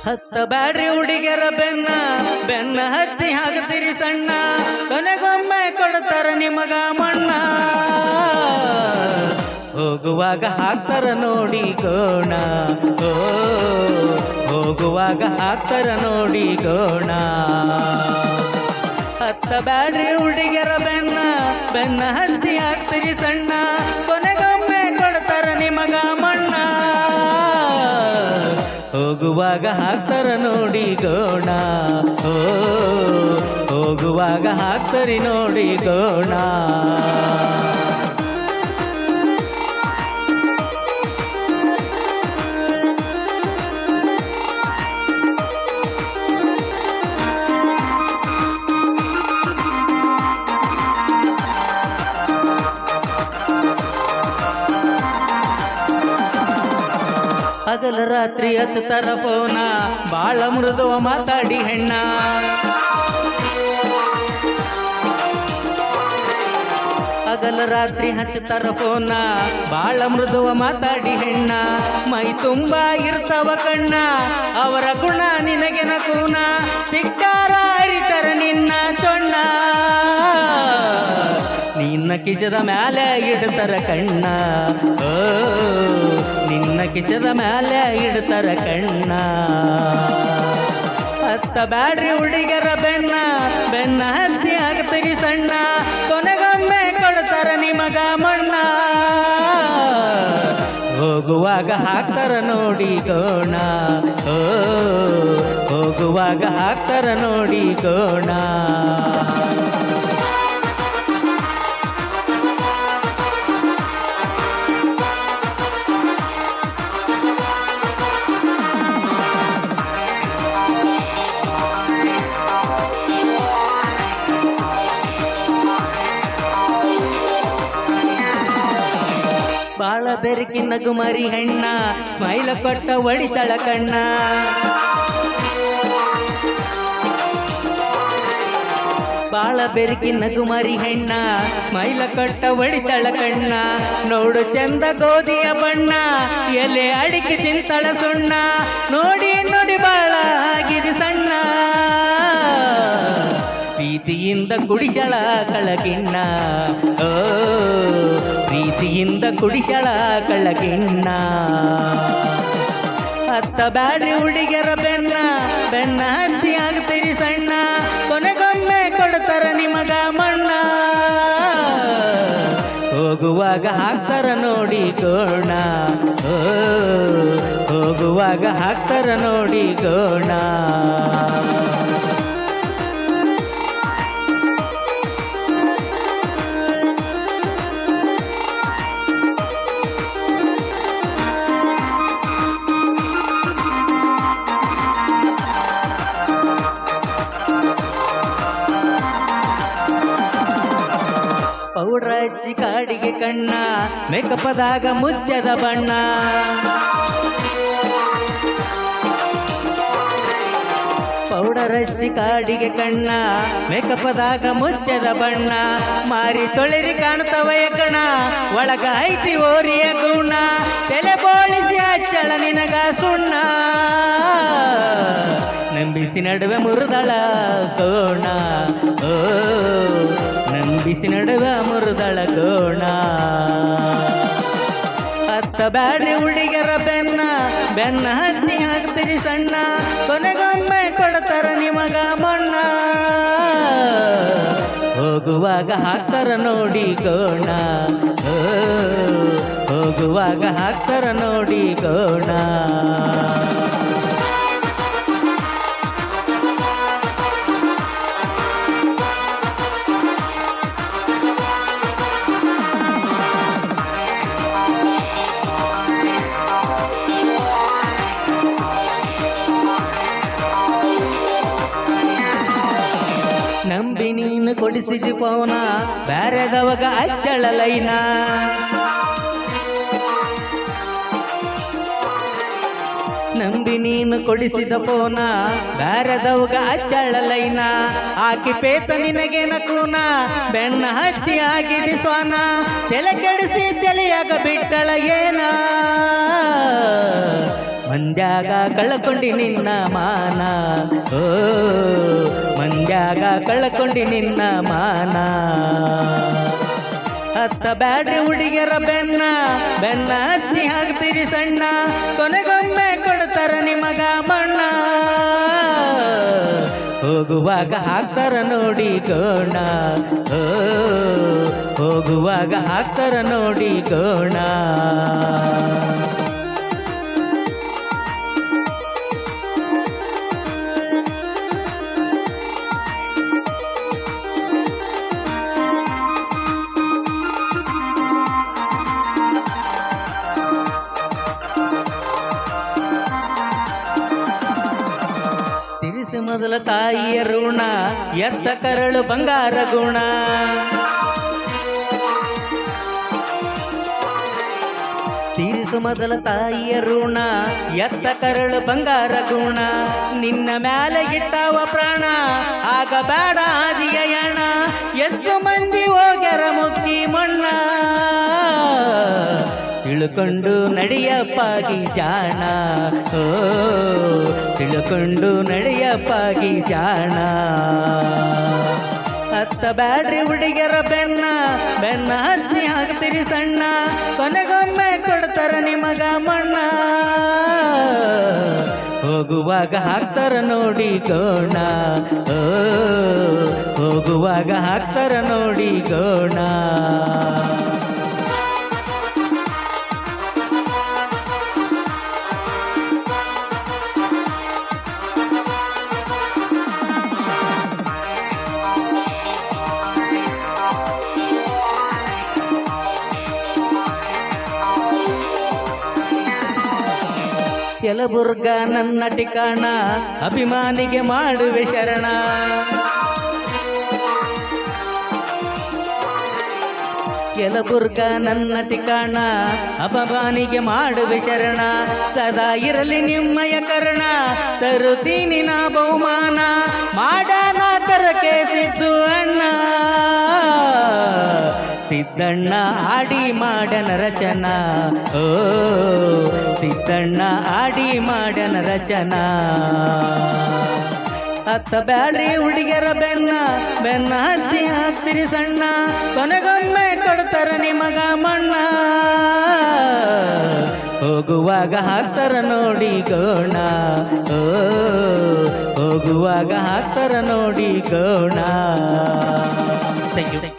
ಹತ್ತ ಬ್ಯಾಡ್ರಿ ಹುಡುಗಿಯರ ಬೆನ್ನ ಬೆನ್ನ ಹತ್ತಿ ಹಾಕತಿರಿ ಸಣ್ಣ ಕೊನೆಗೊಮ್ಮೆ ಕೊಡ್ತಾರ ನಿಮಗ ಮಣ್ಣ ಹೋಗುವಾಗ ಹಾಕ್ತಾರ ನೋಡಿ ಗೋಣ ಓ ಹೋಗುವಾಗ ಹಾಕ್ತಾರ ನೋಡಿ ಗೋಣ ಹತ್ತ ಬ್ಯಾಡ್ರಿ ಹುಡುಗಿಯರ ಬೆನ್ನ ಬೆನ್ನ ಹತ್ತಿ ಹಾಕ್ತಿರಿ ಸಣ್ಣ ಕೊನೆಗೊಮ್ಮೆ ಕೊಡ್ತಾರ ನಿಮಗ ಮಣ್ಣ ಹೋಗುವಾಗ ಹಾಕ್ತಾರ ನೋಡಿ ಗೋಣ ಓ ಹೋಗುವಾಗ ಹಾಕ್ತರಿ ನೋಡಿ ಗೋಣ ಹಗಲ ರಾತ್ರಿ ಹಚ್ಚತಾರ ಫೋನ ಬಾಳ ಮೃದುವ ಮಾತಾಡಿ ಹೆಣ್ಣ ಹಗಲ ರಾತ್ರಿ ಹಚ್ಚತಾರ ಫೋನ ಬಾಳ ಮೃದುವ ಮಾತಾಡಿ ಹೆಣ್ಣ ಮೈ ತುಂಬಾ ಇರ್ತಾವ ಕಣ್ಣ ಅವರ ಗುಣ ನಿನಗೆನ ಕೂನ ಸಿಕ್ಕಾರ ಅರಿತರ ನಿನ್ನ ಚೊಣ್ಣ ನಿನ್ನ ಕಿಸದ ಮ್ಯಾಲೆ ಇಡ್ತಾರ ಕಣ್ಣ ಓ ನಿನ್ನ ಕಿಸದ ಮ್ಯಾಲೆ ಇಡ್ತಾರ ಕಣ್ಣ ಹತ್ತ ಬ್ಯಾಡ್ರಿ ಹುಡುಗರ ಬೆನ್ನ ಬೆನ್ನ ಹತ್ತಿ ಹಾಕ್ತಿರಿ ಸಣ್ಣ ಕೊನೆಗೊಮ್ಮೆ ಕೊಡ್ತಾರ ನಿಮಗ ಮಣ್ಣ ಹೋಗುವಾಗ ಹಾಕ್ತಾರ ನೋಡಿ ಗೋಣ ಓ ಹೋಗುವಾಗ ಹಾಕ್ತಾರ ನೋಡಿ ಗೋಣ ಬಾಳ ಬೆರಕಿನ ಗುಮರಿ ಹೆಣ್ಣ ಸ್ಮೈಲ ಕೊಟ್ಟ ಒಡಿಸಳ ಕಣ್ಣ ಬಾಳ ಬೆರಕಿನ ಗುಮರಿ ಹೆಣ್ಣ ಸ್ಮೈಲ ಕೊಟ್ಟ ಒಡಿತಳ ಕಣ್ಣ ನೋಡು ಚಂದ ಗೋಧಿಯ ಬಣ್ಣ ಎಲೆ ಅಡಿಕೆ ತಿಂತಳ ಸುಣ್ಣ ನೋಡಿ ನೋಡಿ ಬಾಳ ಆಗಿದೆ ಸಣ್ಣ ಪ್ರೀತಿಯಿಂದ ಕುಡಿಸಳ ಕಳಗಿಣ್ಣ ಓ ಪ್ರೀತಿಯಿಂದ ಕುಡಿಸಳ ಕಳಗಿಣ್ಣ ಹತ್ತ ಬ್ಯಾಡ್ರಿ ಹುಡುಗಿಯರ ಬೆನ್ನ ಬೆನ್ನ ಹತ್ತಿ ಆಗ್ತೀರಿ ಸಣ್ಣ ಕೊನೆಗೊಮ್ಮೆ ಕೊಡ್ತಾರ ನಿಮಗ ಮಣ್ಣ ಹೋಗುವಾಗ ಹಾಕ್ತಾರ ನೋಡಿ ಗೋಣ ಓ ಹೋಗುವಾಗ ಹಾಕ್ತಾರ ನೋಡಿ ಗೋಣ ಪೌಡ್ರ ಹಚ್ಚಿ ಕಾಡಿಗೆ ಕಣ್ಣ ಮೇಕಪ್ಪದಾಗ ಮುಚ್ಚದ ಬಣ್ಣ ಪೌಡರ್ ಹಚ್ಚಿ ಕಾಡಿಗೆ ಕಣ್ಣ ಮೇಕಪ್ಪದಾಗ ಮುಚ್ಚದ ಬಣ್ಣ ಮಾರಿ ತೊಳಿರಿ ಕಾಣ್ತವಯ ಕಣ ಒಳಗ ಐತಿ ಓರಿಯ ಗುಣ ತಲೆ ಬೋಳಿಸಿ ಹಚ್ಚಳ ನಿನಗ ಸುಣ್ಣ ನಂಬಿಸಿ ನಡುವೆ ಮುರಿದಳ ಕೋಣ ಓ ನಂಬಿಸಿ ನಡುವೆ ಮುರಿದಳ ಕೋಣ ಹತ್ತ ಬ್ಯಾಡ್ರಿ ಹುಡುಗರ ಬೆನ್ನ ಬೆನ್ನ ಹತ್ತಿ ಹಾಕ್ತಿರಿ ಸಣ್ಣ ಕೊನೆಗೊಮ್ಮೆ ಕೊಡ್ತಾರ ನಿಮಗ ಮಣ್ಣ ಹೋಗುವಾಗ ಹಾಕ್ತಾರ ನೋಡಿ ಗೋಣ ಓ ಹೋಗುವಾಗ ಹಾಕ್ತಾರ ನೋಡಿ ಗೋಣ ನಂಬಿ ನೀನು ಕೊಡಿಸಿದಿ ಪವನ ಬ್ಯಾರೆದವಾಗ ಅಚ್ಚಳ ಲೈನ ನಂಬಿ ನೀನು ಕೊಡಿಸಿದ ಪೋನ ಬ್ಯಾರೆದವಾಗ ಅಚ್ಚಳ ಲೈನ ಆಕಿ ಪೇತ ನಿನಗೇನ ಕೂನ ಬೆನ್ನ ಹತ್ತಿ ಆಗಿದೆ ಸ್ವಾನ ತಲೆ ಕೆಡಿಸಿ ತಲೆಯಾಗ ಬಿಟ್ಟಳ ಏನ ಮಂದ್ಯಾಗ ಕಳ್ಕೊಂಡಿ ನಿನ್ನ ಮಾನ ಓ ಮಂದ್ಯಾಗ ಕಳ್ಕೊಂಡಿ ನಿನ್ನ ಮಾನ ಹತ್ತ ಬ್ಯಾಡ್ರಿ ಹುಡುಗಿಯರ ಬೆನ್ನ ಬೆನ್ನ ಹತ್ತಿ ಹಾಕ್ತೀರಿ ಸಣ್ಣ ಕೊನೆಗೊಮ್ಮೆ ಕೊಡ್ತಾರ ನಿಮಗ ಮಣ್ಣ ಹೋಗುವಾಗ ಹಾಕ್ತಾರ ನೋಡಿ ಗೋಣ ಓ ಹೋಗುವಾಗ ಹಾಕ್ತಾರ ನೋಡಿ ಗೋಣ ತಿರಿಸಿ ಮೊದಲ ತಾಯಿಯ ಋಣ ಎತ್ತ ಕರಳು ಬಂಗಾರ ಗುಣ ತೀರಿಸು ಮೊದಲ ತಾಯಿಯ ಋಣ ಎತ್ತ ಕರಳು ಬಂಗಾರ ಗುಣ ನಿನ್ನ ಮ್ಯಾಲೆ ಇಟ್ಟಾವ ಪ್ರಾಣ ಆಗ ಬೇಡ ಆದಿಯ ಯಣ ಎಷ್ಟು ಮಂದಿ ಹೋಗ್ಯಾರ ಮುಕ್ಕಿ ಮಣ್ಣ ತಿಳ್ಕೊಂಡು ನಡೆಯಪ್ಪಾಗಿ ಜಾಣ ಓ ತಿಳ್ಕೊಂಡು ನಡೆಯಪ್ಪಾಗಿ ಜಾಣ ಹತ್ತ ಬ್ಯಾಡ್ರಿ ಹುಡುಗಿಯರ ಬೆನ್ನ ಬೆನ್ನ ಹತ್ತಿ ಹಾಕ್ತೀರಿ ಸಣ್ಣ ಕೊನೆಗೊಮ್ಮೆ ಕೊಡ್ತಾರ ನಿಮಗ ಮಣ್ಣ ಹೋಗುವಾಗ ಹಾಕ್ತಾರ ನೋಡಿ ಗೋಣ ಓ ಹೋಗುವಾಗ ಹಾಕ್ತಾರ ನೋಡಿ ಗೋಣ ಕೆಲಬುರ್ಗ ನನ್ನ ಠಿಕಾಣ ಅಭಿಮಾನಿಗೆ ಮಾಡುವೆ ಶರಣ ಕೆಲಬುರ್ಗ ನನ್ನ ಠಿಕಾಣ ಅಭಿಮಾನಿಗೆ ಮಾಡುವೆ ಶರಣ ಸದಾ ಇರಲಿ ನಿಮ್ಮಯ ಕರ್ಣ ತರುತ್ತೀನಿ ನಾ ಬಹುಮಾನ ಮಾಡಾನ ಕರಕೆ ಸಿದ್ದು ಅಣ್ಣ ಸಿದ್ದಣ್ಣ ಆಡಿ ಮಾಡನ ರಚನಾ ಓ ಸಿದ್ದಣ್ಣ ಆಡಿ ಮಾಡನ ರಚನಾ ಹತ್ತ ಬ್ಯಾಡ್ರಿ ಹುಡುಗಿಯರ ಬೆನ್ನ ಬೆನ್ನ ಹತ್ತಿ ಹಾಕ್ತಿರಿ ಸಣ್ಣ ಕೊನೆಗೊಮ್ಮೆ ಕೊಡ್ತಾರ ನಿಮಗ ಮಣ್ಣ ಹೋಗುವಾಗ ಹಾಕ್ತಾರ ನೋಡಿ ಗೋಣ ಓ ಹೋಗುವಾಗ ಹಾಕ್ತಾರ ನೋಡಿ ಗೋಣ ಥ್ಯಾಂಕ್ ಯು